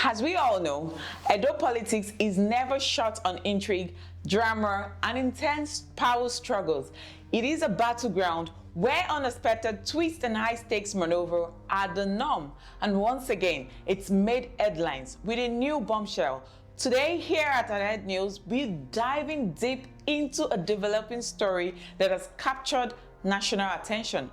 As we all know, Edo politics is never short on intrigue, drama, and intense power struggles. It is a battleground where unexpected twists and high-stakes maneuver are the norm. And once again, it's made headlines with a new bombshell. Today, here at INEC News, we're diving deep into a developing story that has captured national attention.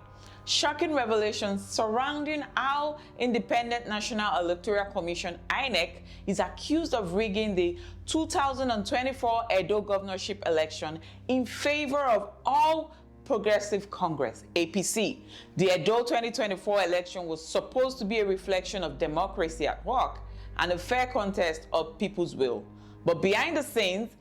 Shocking revelations surrounding how Independent National Electoral Commission (INEC) is accused of rigging the 2024 Edo governorship election in favor of All Progressive Congress (APC). The Edo 2024 election was supposed to be a reflection of democracy at work and a fair contest of people's will. But behind the scenes,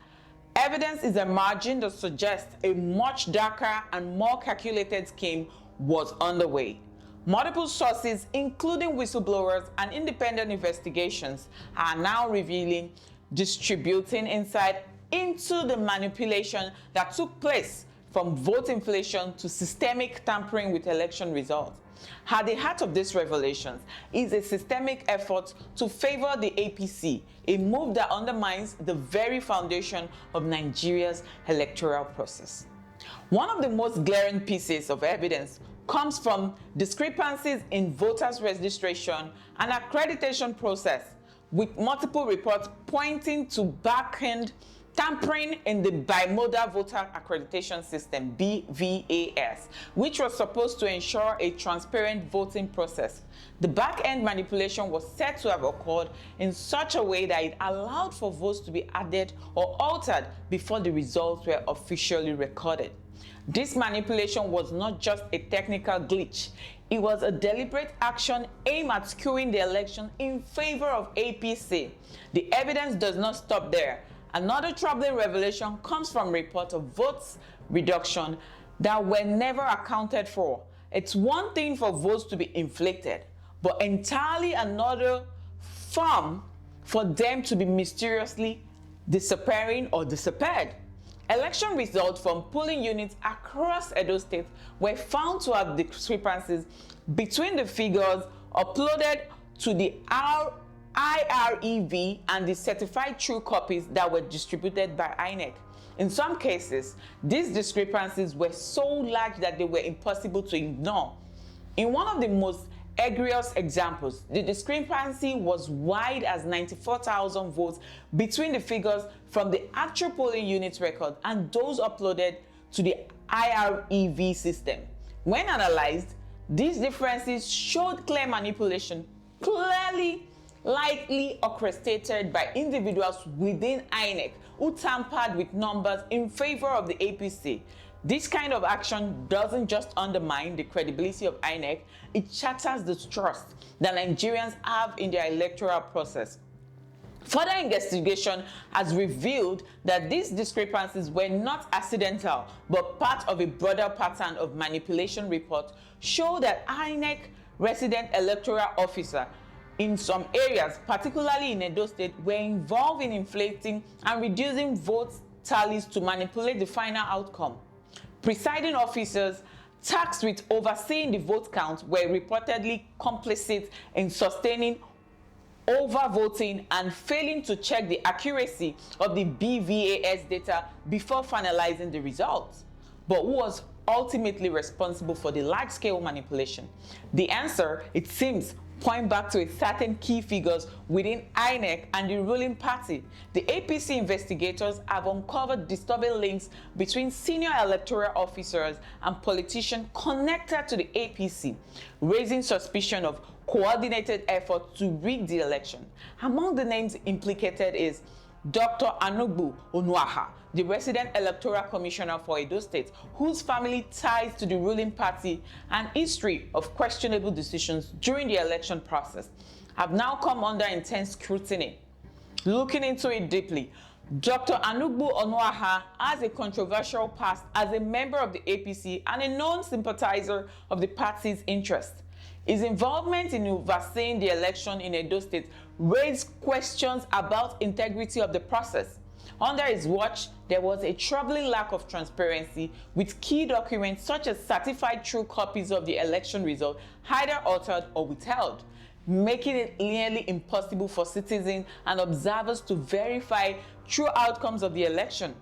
evidence is emerging that suggests a much darker and more calculated scheme was underway. Multiple sources, including whistleblowers and independent investigations, are now revealing distributing insight into the manipulation that took place from vote inflation to systemic tampering with election results. At the heart of these revelations is a systemic effort to favor the APC, a move that undermines the very foundation of Nigeria's electoral process. One of the most glaring pieces of evidence comes from discrepancies in voters' registration and accreditation process, with multiple reports pointing to backend tampering in the Bimodal Voter Accreditation System (BVAS), which was supposed to ensure a transparent voting process. The back-end manipulation was said to have occurred in such a way that it allowed for votes to be added or altered before the results were officially recorded. This manipulation was not just a technical glitch, it was a deliberate action aimed at skewing the election in favor of APC. The evidence does not stop there. Another troubling revelation comes from reports of votes reduction that were never accounted for. It's one thing for votes to be inflated, but entirely another form for them to be mysteriously disappearing or disappeared. Election results from polling units across Edo State were found to have discrepancies between the figures uploaded to the IREV and the certified true copies that were distributed by INEC. In some cases, these discrepancies were so large that they were impossible to ignore. In one of the most egregious examples, the discrepancy was wide as 94,000 votes between the figures from the actual polling unit record and those uploaded to the IREV system. When analyzed, these differences showed clear manipulation, clearly likely orchestrated by individuals within INEC who tampered with numbers in favor of the APC. This kind of action doesn't just undermine the credibility of INEC, it shatters the trust that Nigerians have in their electoral process. Further investigation has revealed that these discrepancies were not accidental, but part of a broader pattern of manipulation. Reports show that INEC resident electoral officers in some areas, particularly in Edo State, were involved in inflating and reducing vote tallies to manipulate the final outcome. Presiding officers tasked with overseeing the vote count were reportedly complicit in sustaining overvoting and failing to check the accuracy of the BVAS data before finalizing the results. But who was ultimately responsible for the large-scale manipulation? The answer, it seems, point back to a certain key figures within INEC and the ruling party. The APC investigators have uncovered disturbing links between senior electoral officers and politicians connected to the APC, raising suspicion of coordinated effort to rig the election. Among the names implicated is Dr. Anugbum Onuaha, the resident electoral commissioner for Edo State, whose family ties to the ruling party and history of questionable decisions during the election process have now come under intense scrutiny. Looking into it deeply, Dr. Anugbum Onuaha has a controversial past as a member of the APC and a known sympathizer of the party's interests. His involvement in overseeing the election in Edo State raised questions about integrity of the process. Under his watch, there was a troubling lack of transparency, with key documents such as certified true copies of the election result either altered or withheld. making it nearly impossible for citizens and observers to verify true outcomes of the election.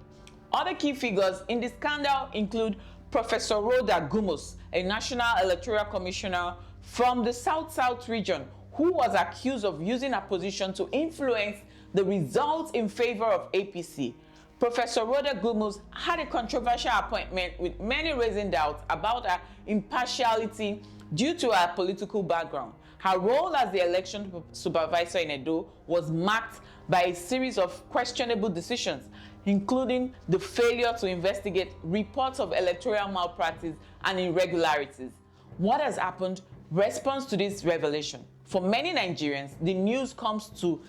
Other key figures in the scandal include Professor Rhoda Gumus, a National Electoral Commissioner from the South-South region, who was accused of using her position to influence the results in favor of APC. Professor Rhoda Gumus had a controversial appointment, with many raising doubts about her impartiality due to her political background. Her role as the election supervisor in Edo was marked by a series of questionable decisions, including the failure to investigate reports of electoral malpractice and irregularities. What has happened? Response to this revelation. For many Nigerians, the news comes to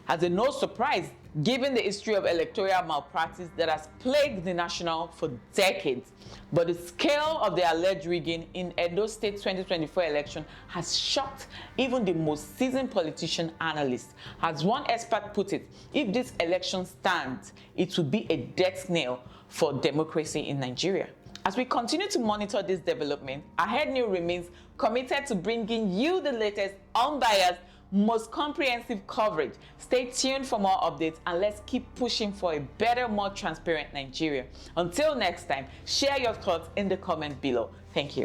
as a no surprise, given the history of electoral malpractice that has plagued the national for decades. But the scale of the alleged rigging in Edo State 2024 election has shocked even the most seasoned politician analysts. As one expert put it, if this election stands, it will be a death knell for democracy in Nigeria. As we continue to monitor this development, Ahead News remains committed to bringing you the latest, unbiased, most comprehensive coverage. Stay tuned for more updates, and let's keep pushing for a better, more transparent Nigeria. Until next time, share your thoughts in the comment below. Thank you.